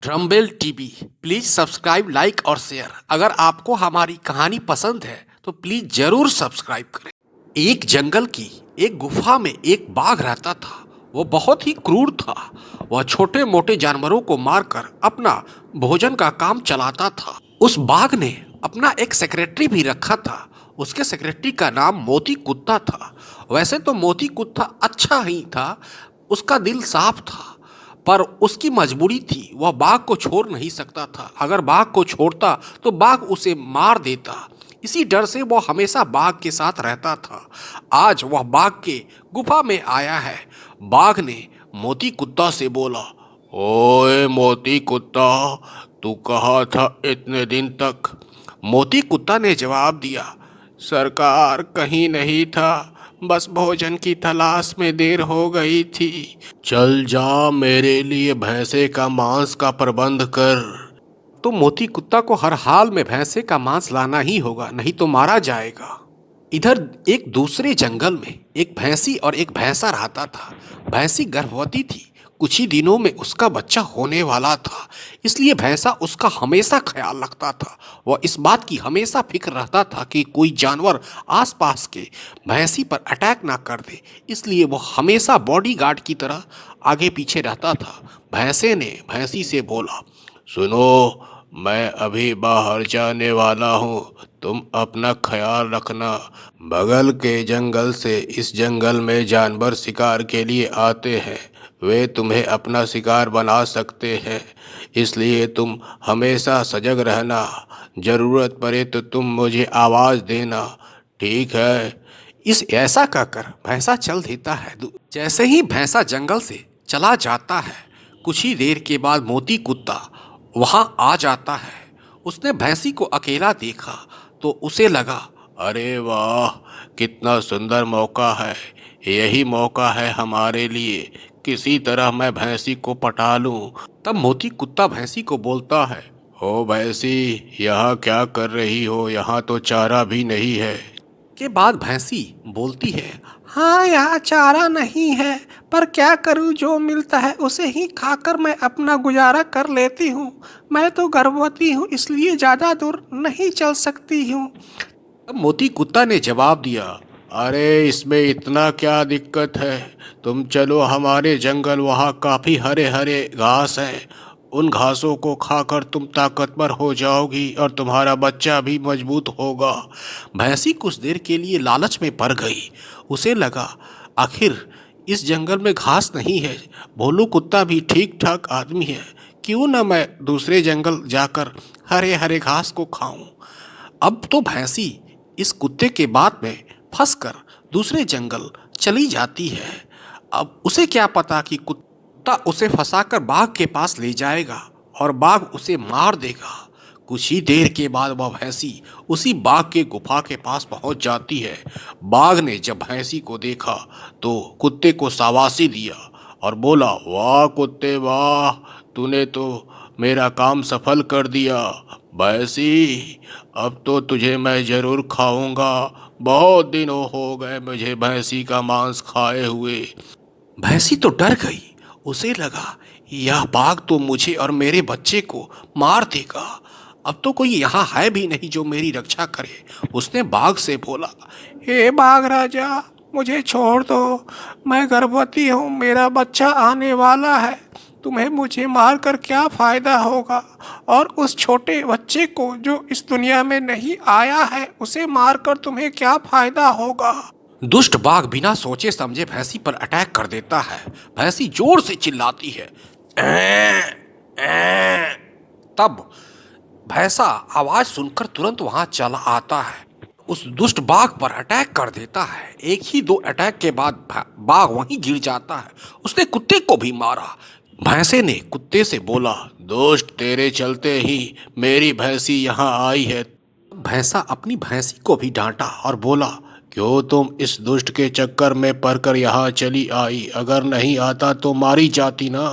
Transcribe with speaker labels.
Speaker 1: ड्रमबेल TV please subscribe like और share. अगर आपको हमारी कहानी पसंद है तो प्लीज जरूर सब्सक्राइब करें। एक जंगल की एक गुफा में एक बाघ रहता था। वो बहुत ही क्रूर था। वह छोटे मोटे जानवरों को मारकर अपना भोजन का काम चलाता था। उस बाघ ने अपना एक सेक्रेटरी भी रखा था। उसके सेक्रेटरी का नाम मोती कुत्ता था। वैसे तो मोती कुत्ता अच्छा ही था, उसका दिल साफ था, पर उसकी मजबूरी थी। वह बाघ को छोड़ नहीं सकता था। अगर बाघ को छोड़ता तो बाघ उसे मार देता। इसी डर से वह हमेशा बाघ के साथ रहता था। आज वह बाघ के गुफा में आया है। बाघ ने मोती कुत्ता से बोला, ओए मोती कुत्ता, तू कहाँ था इतने दिन तक? मोती कुत्ता ने जवाब दिया, सरकार कहीं नहीं था, बस भोजन की तलाश में देर हो गई थी। चल जा, मेरे लिए भैंसे का मांस का प्रबंध कर। तो मोती कुत्ता को हर हाल में भैंसे का मांस लाना ही होगा, नहीं तो मारा जाएगा। इधर एक दूसरे जंगल में एक भैंसी और एक भैंसा रहता था। भैंसी गर्भवती थी। कुछ ही दिनों में उसका बच्चा होने वाला था, इसलिए भैंसा उसका हमेशा ख्याल रखता था। वह इस बात की हमेशा फिक्र रहता था कि कोई जानवर आसपास के भैंसी पर अटैक ना कर दे, इसलिए वह हमेशा बॉडीगार्ड की तरह आगे पीछे रहता था। भैंसे ने भैंसी से बोला, सुनो, मैं अभी बाहर जाने वाला हूँ, तुम अपना ख्याल रखना। बगल के जंगल से इस जंगल में जानवर शिकार के लिए आते हैं, वे तुम्हें अपना शिकार बना सकते हैं, इसलिए तुम हमेशा सजग रहना। ज़रूरत पड़े तो तुम मुझे आवाज़ देना, ठीक है? इस ऐसा कहकर भैंसा चल देता है। जैसे ही भैंसा जंगल से चला जाता है, कुछ ही देर के बाद मोती कुत्ता वहां आ जाता है। उसने भैंसी को अकेला देखा तो उसे लगा, अरे वाह, कितना सुंदर मौका है, यही मौका है हमारे लिए, किसी तरह मैं भैंसी को पटा लूं। तब मोती कुत्ता भैंसी को बोलता है, ओ भैंसी, यहाँ क्या कर रही हो? यहाँ तो चारा भी नहीं है। के बाद भैंसी बोलती है, हाँ यहाँ चारा नहीं है, पर क्या करूँ, जो मिलता है उसे ही खाकर मैं अपना गुजारा कर लेती हूँ। मैं तो गर्भवती हूँ, इसलिए ज़्यादा दूर नहीं चल सकती हूँ। तब मोती कुत्ता ने जवाब दिया, अरे इसमें इतना क्या दिक्कत है, तुम चलो हमारे जंगल, वहाँ काफ़ी हरे हरे घास हैं, उन घासों को खाकर तुम ताकतवर हो जाओगी और तुम्हारा बच्चा भी मजबूत होगा। भैंसी कुछ देर के लिए लालच में पड़ गई। उसे लगा, आखिर इस जंगल में घास नहीं है, भोलू कुत्ता भी ठीक ठाक आदमी है, क्यों न मैं दूसरे जंगल जाकर हरे हरे घास को खाऊं। अब तो भैंसी इस कुत्ते के बात में फंसकर दूसरे जंगल चली जाती है। अब उसे क्या पता कि कुत्ता उसे फंसाकर बाघ के पास ले जाएगा और बाघ उसे मार देगा। कुछ ही देर के बाद वह भैंसी उसी बाघ के गुफा के पास पहुंच जाती है। बाघ ने जब भैंसी को देखा तो कुत्ते को शाबाशी दिया और बोला, वाह कुत्ते वाह, तूने तो मेरा काम सफल कर दिया। भैंसी, अब तो तुझे मैं ज़रूर खाऊंगा, बहुत दिनों हो गए मुझे भैंसी का मांस खाए हुए। भैंसी तो डर गई। उसे लगा, यह बाघ तो मुझे और मेरे बच्चे को मार देगा। अब तो कोई यहाँ है भी नहीं जो मेरी रक्षा करे। उसने बाघ से बोला, हे बाघ राजा, मुझे छोड़ दो, मैं गर्भवती हूँ, मेरा बच्चा आने वाला है, तुम्हें मुझे मारकर क्या फ़ायदा होगा, और उस छोटे बच्चे को जो इस दुनिया में नहीं आया है उसे मारकर तुम्हें क्या फ़ायदा होगा। दुष्ट बाघ बिना सोचे समझे भैंसी पर अटैक कर देता है। भैंसी जोर से चिल्लाती है, तब भैंसा आवाज सुनकर तुरंत वहां चला आता है, उस दुष्ट बाघ पर अटैक कर देता है। एक ही दो अटैक के बाद बाघ वहीं गिर जाता है। उसने कुत्ते को भी मारा। भैंसे ने कुत्ते से बोला, दोस्त, तेरे चलते ही मेरी भैंसी यहाँ आई है। भैंसा अपनी भैंसी को भी डांटा और बोला, क्यों तुम इस दुष्ट के चक्कर में पड़कर यहाँ चली आई? अगर नहीं आता तो मारी जाती ना।